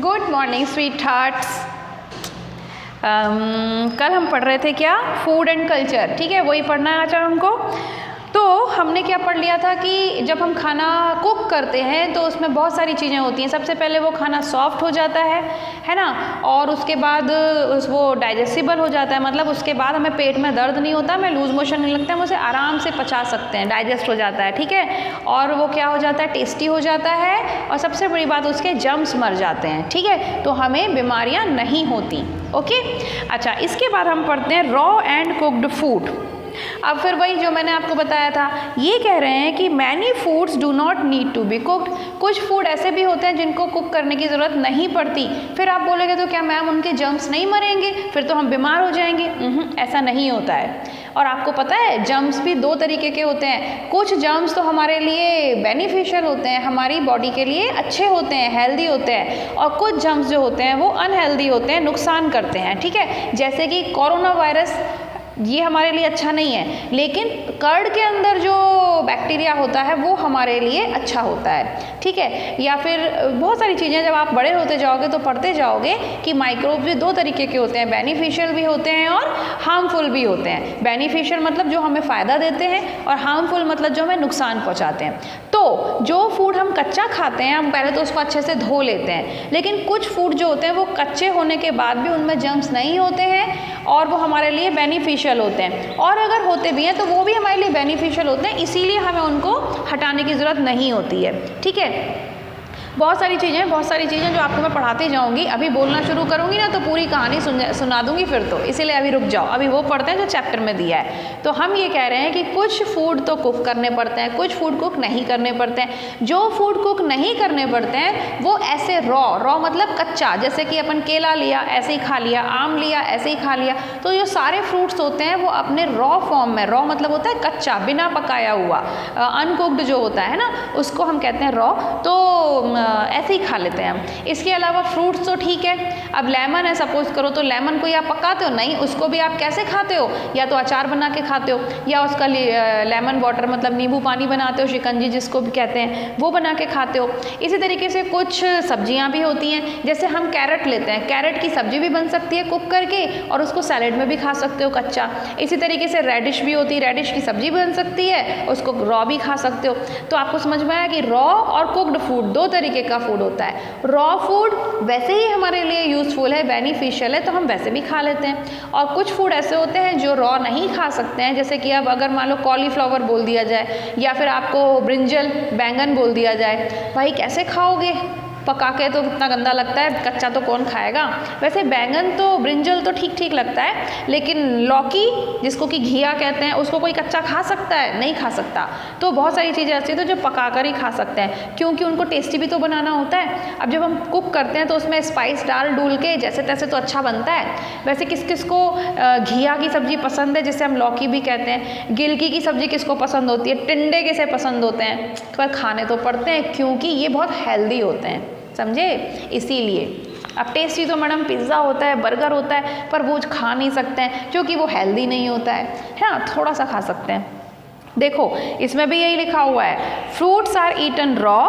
Good morning sweet hearts. कल हम पढ़ रहे थे क्या, फूड एंड कल्चर, ठीक है, वही पढ़ना है आज हमको। तो हमने क्या पढ़ लिया था कि जब हम खाना कुक करते हैं तो उसमें बहुत सारी चीज़ें होती हैं। सबसे पहले वो खाना सॉफ्ट हो जाता है ना, और उसके बाद वो डाइजेस्टिबल हो जाता है, मतलब उसके बाद हमें पेट में दर्द नहीं होता, हमें लूज मोशन नहीं लगता, हम उसे आराम से पचा सकते हैं, डाइजेस्ट हो जाता है, ठीक है। और वो क्या हो जाता है, टेस्टी हो जाता है, और सबसे बड़ी बात उसके जर्म्स मर जाते हैं, ठीक है, तो हमें बीमारियां नहीं होती। ओके, अच्छा, इसके बाद हम पढ़ते हैं रॉ एंड कुक्ड फूड। अब फिर वही जो मैंने आपको बताया था, ये कह रहे हैं कि many foods do not need to be cooked. कुछ फूड ऐसे भी होते हैं जिनको कुक करने की ज़रूरत नहीं पड़ती। फिर आप बोलेंगे तो क्या मैम उनके जर्म्स नहीं मरेंगे, फिर तो हम बीमार हो जाएंगे? ऐसा नहीं होता है। और आपको पता है जर्म्स भी दो तरीके के होते हैं। कुछ जर्म्स तो हमारे लिए बेनिफिशियल होते हैं, हमारी बॉडी के लिए अच्छे होते हैं, हेल्दी होते हैं, और कुछ जर्म्स जो होते हैं वो अनहेल्दी होते हैं, नुकसान करते हैं, ठीक है। जैसे कि कोरोना वायरस, ये हमारे लिए अच्छा नहीं है, लेकिन कर्ड के अंदर जो बैक्टीरिया होता है वो हमारे लिए अच्छा होता है, ठीक है। या फिर बहुत सारी चीज़ें, जब आप बड़े होते जाओगे तो पढ़ते जाओगे कि माइक्रोब्स भी दो तरीके के होते हैं, बेनिफिशियल भी होते हैं और हार्मफुल भी होते हैं। बेनिफिशियल मतलब जो हमें फ़ायदा देते हैं, और हार्मफुल मतलब जो हमें नुकसान पहुँचाते हैं। तो जो फूड हम कच्चा खाते हैं, हम पहले तो उसको अच्छे से धो लेते हैं, लेकिन कुछ फूड जो होते हैं वो कच्चे होने के बाद भी उनमें जर्म्स नहीं होते हैं और वो हमारे लिए बेनिफिशियल होते हैं, और अगर होते भी हैं तो वो भी हमारे लिए बेनिफिशियल होते हैं, इसीलिए हमें उनको हटाने की ज़रूरत नहीं होती है, ठीक है। बहुत सारी चीज़ें जो आपको मैं पढ़ाती जाऊंगी। अभी बोलना शुरू करूंगी ना तो पूरी कहानी सुना दूंगी फिर तो, इसीलिए अभी रुक जाओ, अभी वो पढ़ते हैं जो चैप्टर में दिया है। तो हम ये कह रहे हैं कि कुछ फूड तो कुक करने पड़ते हैं, कुछ फूड कुक नहीं करने पड़ते हैं। जो फूड कुक नहीं करने पड़ते हैं वो ऐसे रॉ मतलब कच्चा, जैसे कि अपन केला लिया ऐसे ही खा लिया, आम लिया ऐसे ही खा लिया, तो ये सारे फ्रूट्स होते हैं वो अपने रॉ फॉर्म में, रॉ मतलब होता है कच्चा, बिना पकाया हुआ, अनकुक्ड जो होता है ना, उसको हम कहते हैं रॉ, तो ऐसे ही खा लेते हैं हम। इसके अलावा फ्रूट्स तो ठीक है, अब लेमन है सपोज करो, तो लेमन को आप पकाते हो नहीं, उसको भी आप कैसे खाते हो, या तो अचार बना के खाते हो, या उसका लेमन वाटर मतलब नींबू पानी बनाते हो, शिकंजी जिसको भी कहते हैं, वो बना के खाते हो। इसी तरीके से कुछ सब्जियां भी होती हैं, जैसे हम कैरेट लेते हैं, कैरेट की सब्जी भी बन सकती है कुक करके, और उसको सैलेड में भी खा सकते हो कच्चा। इसी तरीके से रेडिश भी होती है, रेडिश की सब्जी बन सकती है, उसको रॉ भी खा सकते हो। तो आपको समझ में आया कि रॉ और कुक्ड फूड दो तरीके का फूड होता है। रॉ फूड वैसे ही हमारे लिए यूजफुल है, बेनिफिशियल है, तो हम वैसे भी खा लेते हैं। और कुछ फूड ऐसे होते हैं जो रॉ नहीं खा सकते हैं, जैसे कि अब अगर मान लो कॉलीफ्लावर बोल दिया जाए, या फिर आपको ब्रिंजल बैंगन बोल दिया जाए, भाई कैसे खाओगे, पका के तो कितना गंदा लगता है, कच्चा तो कौन खाएगा। वैसे बैंगन तो, ब्रिंजल तो ठीक ठीक लगता है, लेकिन लौकी जिसको कि घिया कहते हैं, उसको कोई कच्चा खा सकता है? नहीं खा सकता। तो बहुत सारी चीज़ें ऐसी तो जो पका कर ही खा सकते हैं, क्योंकि उनको टेस्टी भी तो बनाना होता है। अब जब हम कुक करते हैं तो उसमें स्पाइस डाल डूल के जैसे तैसे तो अच्छा बनता है। वैसे किस किस को घिया की सब्ज़ी पसंद है, जिसे हम लौकी भी कहते हैं, गिलकी की सब्ज़ी किसको पसंद होती है, टिंडे किसे पसंद होते हैं, पर खाने तो पड़ते हैं क्योंकि ये बहुत हेल्दी होते हैं, समझे, इसीलिए। अब टेस्टी तो मैडम पिज़्ज़ा होता है, बर्गर होता है, पर वो खा नहीं सकते हैं क्योंकि वो हेल्दी नहीं होता है ना, थोड़ा सा खा सकते हैं। देखो इसमें भी यही लिखा हुआ है, fruits are eaten raw,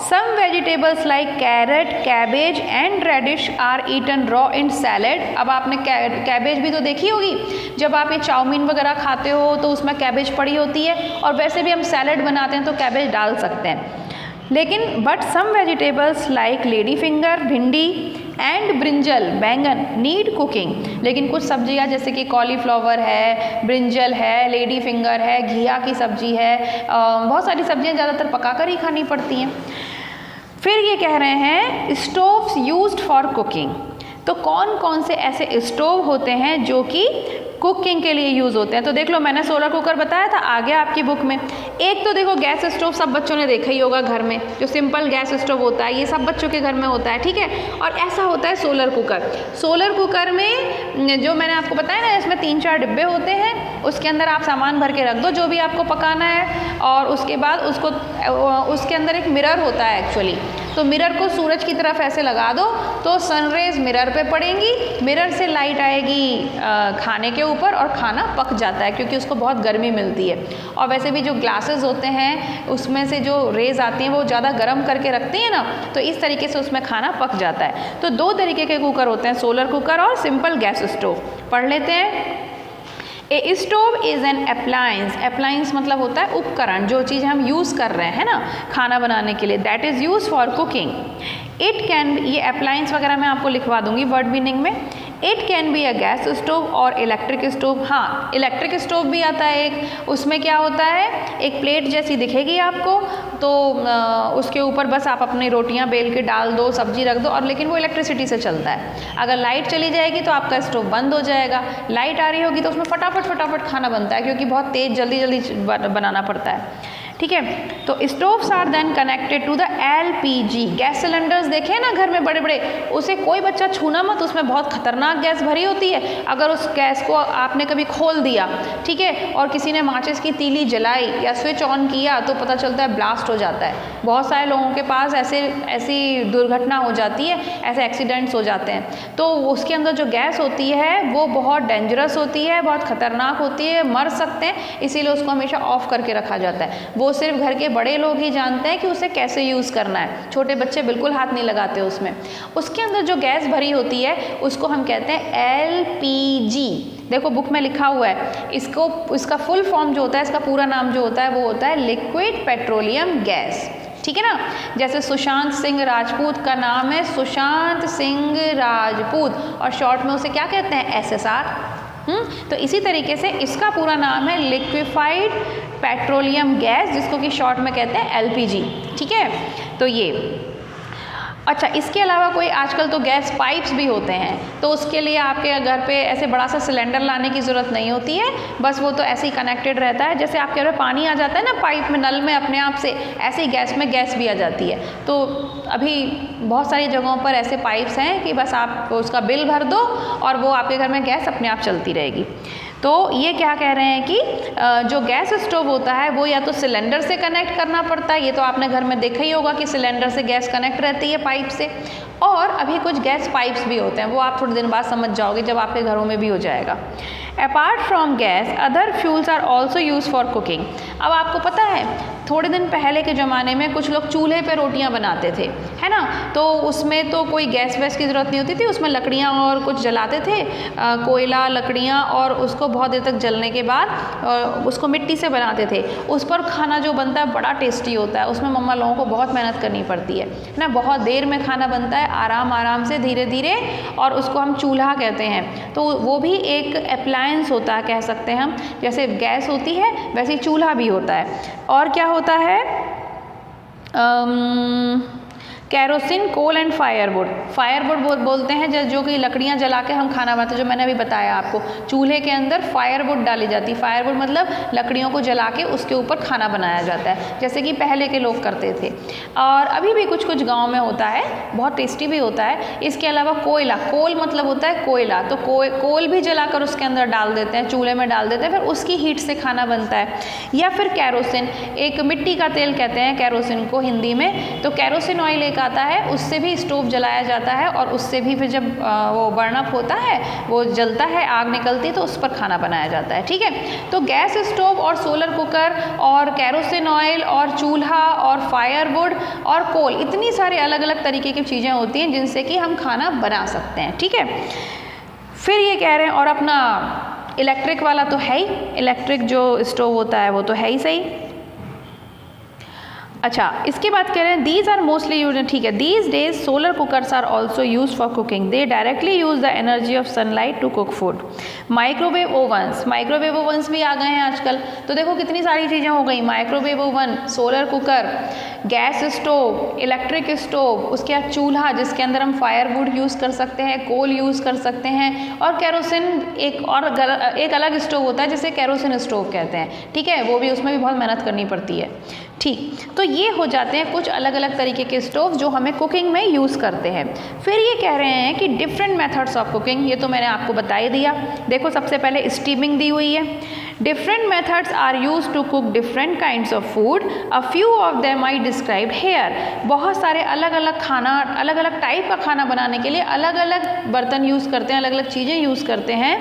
some vegetables like carrot, cabbage and radish are eaten raw in salad. अब आपने कैबेज भी तो देखी होगी, जब आप ये चाउमीन वगैरह खाते हो तो उसमें कैबेज पड़ी होती है, और वैसे भी हम सैलेड बनाते हैं तो कैबेज डाल सकते हैं। लेकिन but some vegetables like lady finger, भिंडी एंड ब्रिंजल बैंगन नीड कुकिंग। लेकिन कुछ सब्जियां जैसे कि कॉलीफ्लावर है, ब्रिंजल है, लेडी फिंगर है, घिया की सब्जी है, बहुत सारी सब्जियां ज़्यादातर पकाकर ही खानी पड़ती हैं। फिर ये कह रहे हैं स्टोव्स यूज्ड फॉर कुकिंग। तो कौन कौन से ऐसे स्टोव होते हैं जो कि कुकिंग के लिए यूज़ होते हैं? तो देख लो, मैंने सोलर कुकर बताया था आगे आपकी बुक में। एक तो देखो गैस स्टोव सब बच्चों ने देखा ही होगा घर में, जो सिंपल गैस स्टोव होता है, ये सब बच्चों के घर में होता है, ठीक है। और ऐसा होता है सोलर कुकर। सोलर कुकर में जो मैंने आपको बताया ना, इसमें 3-4 डिब्बे होते हैं, उसके अंदर आप सामान भर के रख दो जो भी आपको पकाना है, और उसके बाद उसके अंदर एक मिरर होता है एक्चुअली, तो मिरर को सूरज की तरफ ऐसे लगा दो तो सनरेज मिरर पे पड़ेंगी, मिरर से लाइट आएगी खाने के ऊपर और खाना पक जाता है क्योंकि उसको बहुत गर्मी मिलती है। और वैसे भी जो ग्लासेस होते हैं उसमें से जो रेज आती हैं वो ज़्यादा गर्म करके रखती हैं ना, तो इस तरीके से उसमें खाना पक जाता है। तो दो तरीके के कुकर होते हैं, सोलर कुकर और सिंपल गैस स्टोव। पढ़ लेते हैं। A stove is an appliance, appliance मतलब होता है उपकरण, जो चीज़ हम यूज़ कर रहे हैं ना खाना बनाने के लिए, that is use for cooking. It can, ये अप्लायंस वगैरह मैं आपको लिखवा दूंगी वर्ड मीनिंग में। It can be a gas stove और इलेक्ट्रिक स्टोव। हाँ, इलेक्ट्रिक स्टोव भी आता है एक, उसमें क्या होता है, एक प्लेट जैसी दिखेगी आपको, तो उसके ऊपर बस आप अपनी रोटियां बेल के डाल दो, सब्जी रख दो, और लेकिन वो इलेक्ट्रिसिटी से चलता है। अगर लाइट चली जाएगी तो आपका स्टोव बंद हो जाएगा, लाइट आ रही होगी तो उसमें फटाफट खाना बनता है क्योंकि बहुत तेज़ जल्दी बनाना पड़ता है। ठीक है, तो stoves are then connected to the LPG। Gas cylinders देखे ना घर में बड़े बड़े, उसे कोई बच्चा छूना मत, उसमें बहुत खतरनाक गैस भरी होती है। अगर उस गैस को आपने कभी खोल दिया, ठीक है, और किसी ने माचिस की तीली जलाई या स्विच ऑन किया तो पता चलता है ब्लास्ट हो जाता है। बहुत सारे लोगों के पास ऐसी दुर्घटना हो जाती है, ऐसे एक्सीडेंट्स हो जाते हैं। तो उसके अंदर जो गैस होती है वो बहुत डेंजरस होती है, बहुत खतरनाक होती है, मर सकते हैं, इसीलिए उसको हमेशा ऑफ करके रखा जाता है। वो सिर्फ घर के बड़े लोग ही जानते हैं कि उसे कैसे यूज़ करना है, छोटे बच्चे बिल्कुल हाथ नहीं लगाते उसमें। उसके अंदर जो गैस भरी होती है उसको हम कहते हैं LPG। देखो बुक में लिखा हुआ है, इसका फुल फॉर्म जो होता है, इसका पूरा नाम जो होता है वो होता है लिक्विड पेट्रोलियम गैस। ठीक है ना, जैसे सुशांत सिंह राजपूत का नाम है सुशांत सिंह राजपूत और शॉर्ट में उसे क्या कहते हैं, SSR। तो इसी तरीके से इसका पूरा नाम है लिक्विफाइड पेट्रोलियम गैस, जिसको कि शॉर्ट में कहते हैं LPG। ठीक है, तो ये अच्छा, इसके अलावा कोई आजकल तो गैस पाइप्स भी होते हैं, तो उसके लिए आपके घर पे ऐसे बड़ा सा सिलेंडर लाने की ज़रूरत नहीं होती है, बस वो तो ऐसे ही कनेक्टेड रहता है। जैसे आपके घर में पानी आ जाता है ना पाइप में, नल में अपने आप से, ऐसे ही गैस में गैस भी आ जाती है। तो अभी बहुत सारी जगहों पर ऐसे पाइप्स हैं कि बस आप उसका बिल भर दो और वो आपके घर में गैस अपने आप चलती रहेगी। तो ये क्या कह रहे हैं कि जो गैस स्टोव होता है वो या तो सिलेंडर से कनेक्ट करना पड़ता है, ये तो आपने घर में देखा ही होगा कि सिलेंडर से गैस कनेक्ट रहती है पाइप से, और अभी कुछ गैस पाइप्स भी होते हैं, वो आप थोड़े दिन बाद समझ जाओगे जब आपके घरों में भी हो जाएगा। Apart from gas other fuels are also use for cooking. अब आपको पता है थोड़े दिन पहले के ज़माने में कुछ लोग चूल्हे पे रोटियां बनाते थे, है ना, तो उसमें तो कोई गैस वैस की ज़रूरत नहीं होती थी, उसमें लकड़ियाँ और कुछ जलाते थे, कोयला लकड़ियाँ, और उसको बहुत देर तक जलने के बाद उसको मिट्टी से बनाते थे। उस पर खाना जो बनता है बड़ा टेस्टी होता है, उसमें मम्मा लोगों को बहुत मेहनत करनी पड़ती है ना, बहुत देर में खाना बनता है, आराम से धीरे धीरे, और उसको हम चूल्हा कहते हैं। तो वो भी एक अप्लायंस होता है, कह सकते हैं हम, जैसे गैस होती है वैसे ही चूल्हा भी होता है। और क्या होता है, kerosene, coal and firewood. Firewood बोलते हैं जो कि लकड़ियाँ जला के हम खाना बनाते हैं, जो मैंने अभी बताया आपको, चूल्हे के अंदर फायरवुड डाली जाती है। फायरवुड मतलब लकड़ियों को जला के उसके ऊपर खाना बनाया जाता है, जैसे कि पहले के लोग करते थे, और अभी भी कुछ कुछ गाँव में होता है, बहुत टेस्टी भी होता है। इसके अलावा कोयला, कोल मतलब होता है कोयला, तो कोल भी जलाकर उसके अंदर डाल देते हैं, चूल्हे में डाल देते हैं, फिर उसकी हीट से खाना बनता है। या फिर कैरोसिन, एक मिट्टी का तेल कहते हैं कैरोसिन को हिंदी में, तो कैरोसिन ऑयल एक आता है, उससे भी स्टोव जलाया जाता है, और उससे भी फिर जब वो बर्न अप होता है, वो जलता है, आग निकलती है, तो उस पर खाना बनाया जाता है। ठीक है, तो गैस स्टोव और सोलर कुकर और कैरोसिन ऑयल और चूल्हा और फायरवुड और कोल, इतनी सारे अलग अलग तरीके की चीज़ें होती हैं जिनसे कि हम खाना बना सकते हैं। ठीक है, फिर ये कह रहे हैं, और अपना इलेक्ट्रिक वाला तो है ही, इलेक्ट्रिक जो स्टोव होता है वो तो है ही सही। अच्छा, इसके बाद कह रहे हैं दीज आर मोस्टली यूज, ठीक है, these days solar cookers are also use for cooking, they directly use the energy of sunlight to cook food. Microwave ovens, microwave ovens भी आ गए हैं आजकल, तो देखो कितनी सारी चीज़ें हो गई, microwave oven, solar cooker, gas stove, electric stove, उसके बाद चूल्हा जिसके अंदर हम फायरवुड यूज़ कर सकते हैं, कोल यूज़ कर सकते हैं, और कैरोसिन एक अलग स्टोव होता है जिसे कैरोसिन स्टोव कहते हैं। ठीक है, वो भी, उसमें भी बहुत मेहनत करनी पड़ती है। ठीक, तो ये हो जाते हैं कुछ अलग अलग तरीके के स्टोव जो हमें कुकिंग में यूज़ करते हैं। फिर ये कह रहे हैं कि डिफरेंट मेथड्स ऑफ कुकिंग, ये तो मैंने आपको बता ही दिया। देखो सबसे पहले स्टीमिंग दी हुई है, Different methods are used to cook different kinds of food. A few of them I described here. बहुत सारे अलग अलग खाना, अलग अलग टाइप का खाना बनाने के लिए अलग अलग बर्तन यूज़ करते हैं, अलग अलग चीज़ें यूज़ करते हैं,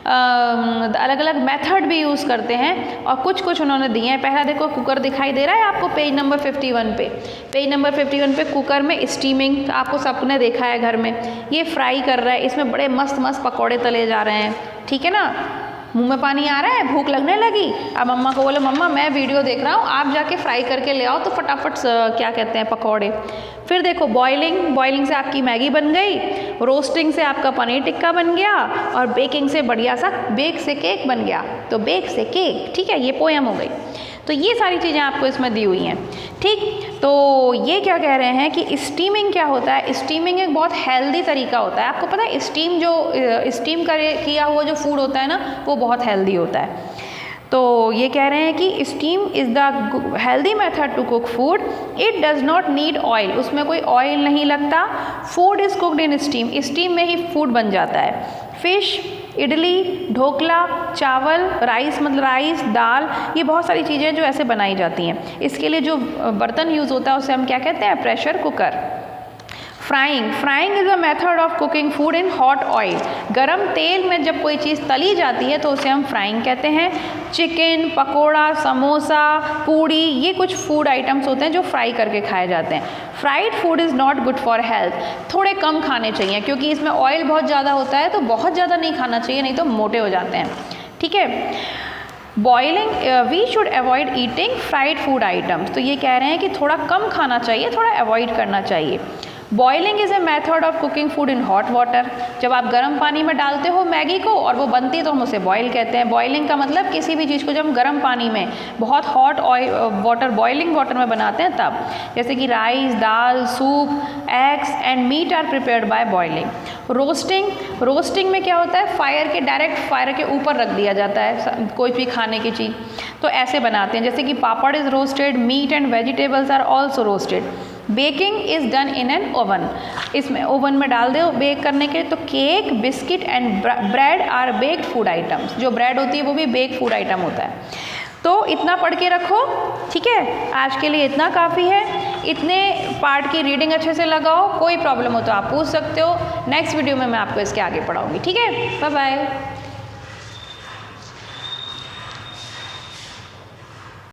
अलग अलग मेथड भी यूज़ करते हैं और कुछ कुछ उन्होंने दिए हैं। पहला देखो कुकर दिखाई दे रहा है आपको पेज नंबर 51 पे। पेज नंबर 51 पे कुकर में स्टीमिंग, आपको सबने देखा है घर में, ये फ्राई कर रहा है, इसमें बड़े मस्त मस्त पकौड़े तले जा रहे हैं, ठीक है ना। मुंह में पानी आ रहा है, भूख लगने लगी, अब मम्मा को बोलो मम्मा मैं वीडियो देख रहा हूँ, आप जाके फ्राई करके ले आओ तो फटाफट क्या कहते हैं पकौड़े। फिर देखो बॉइलिंग, बॉइलिंग से आपकी मैगी बन गई, रोस्टिंग से आपका पनीर टिक्का बन गया और बेकिंग से बढ़िया सा बेक से केक बन गया। तो बेक से केक, ठीक है, ये पोएम हो गई। तो ये सारी चीज़ें आपको इसमें दी हुई हैं, ठीक। तो ये क्या कह रहे हैं कि स्टीमिंग क्या होता है, स्टीमिंग एक बहुत हेल्दी तरीका होता है। आपको पता है स्टीम जो किया हुआ जो फूड होता है ना वो बहुत हेल्दी होता है। तो ये कह रहे हैं कि steam is the healthy method to cook food. It does not need oil, उसमें कोई ऑयल नहीं लगता। Food is cooked in steam, steam में ही फूड बन जाता है। फिश, इडली, ढोकला, चावल, राइस मतलब राइस, दाल, ये बहुत सारी चीज़ें जो ऐसे बनाई जाती हैं। इसके लिए जो बर्तन यूज़ होता है उसे हम क्या कहते हैं, pressure cooker. Frying, frying is a method of cooking food in hot oil. गरम तेल में जब कोई चीज़ तली जाती है तो उसे हम फ्राइंग कहते हैं। चिकन, पकोड़ा, समोसा, पूड़ी, ये कुछ फूड आइटम्स होते हैं जो फ्राई करके खाए जाते हैं। Fried food is not good for health, थोड़े कम खाने चाहिए क्योंकि इसमें ऑयल बहुत ज़्यादा होता है, तो बहुत ज़्यादा नहीं खाना चाहिए, नहीं तो मोटे हो जाते हैं, ठीक है। Boiling, we should avoid eating fried food items. तो ये कह रहे हैं कि थोड़ा कम खाना चाहिए, थोड़ा अवॉइड करना चाहिए। Boiling is a method of cooking food in hot water. जब आप गर्म पानी में डालते हो मैगी को और वो बनती है तो हम उसे बॉयल कहते हैं। बॉइलिंग का मतलब किसी भी चीज़ को जब हम गर्म पानी में बहुत हॉट वाटर, बॉइलिंग वाटर में बनाते हैं तब, जैसे कि rice, dal, soup, eggs and meat are prepared by boiling. Roasting, roasting में क्या होता है, फायर के डायरेक्ट फायर के ऊपर रख दिया जाता है कोई भी खाने की चीज़, तो ऐसे बनाते हैं। जैसे कि papad is roasted, meat and vegetables are also roasted. Baking is done in an oven, इसमें ओवन में डाल दो बेक करने के लिए। तो cake, biscuit and bread are baked food items, जो ब्रेड होती है वो भी बेक फूड आइटम होता है। तो इतना पढ़ के रखो, ठीक है, आज के लिए इतना काफ़ी है। इतने पार्ट की रीडिंग अच्छे से लगाओ, कोई प्रॉब्लम हो तो आप पूछ सकते हो। नेक्स्ट वीडियो में मैं आपको इसके आगे पढ़ाऊँगी, ठीक है। Bye bye.